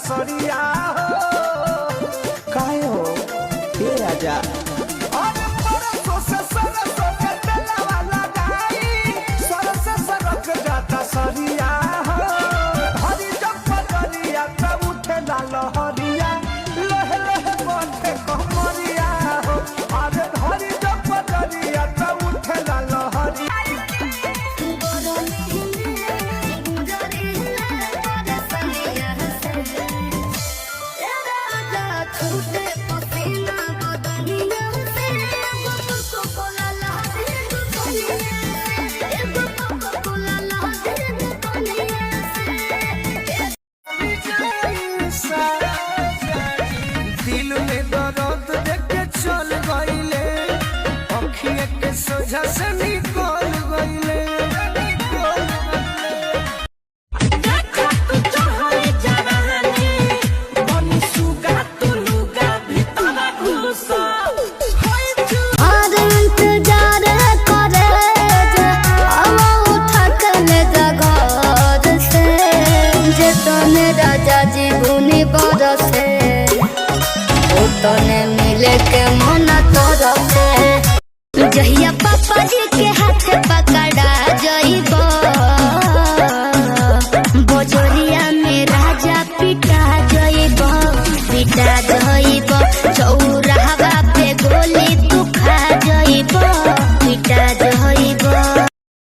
सरिया हो काहे हो ये राजा सरिया हो हरी जब पगरिया तब उठे ला लहरिया लहे लहे बंधे कमरिया हो अरे हरी जब पगरिया तब उठे ला लहरिया सोझा से निकल गईले राजा जी गुनी बरसे तने मिले के मन तरसे जहिया पापा जी के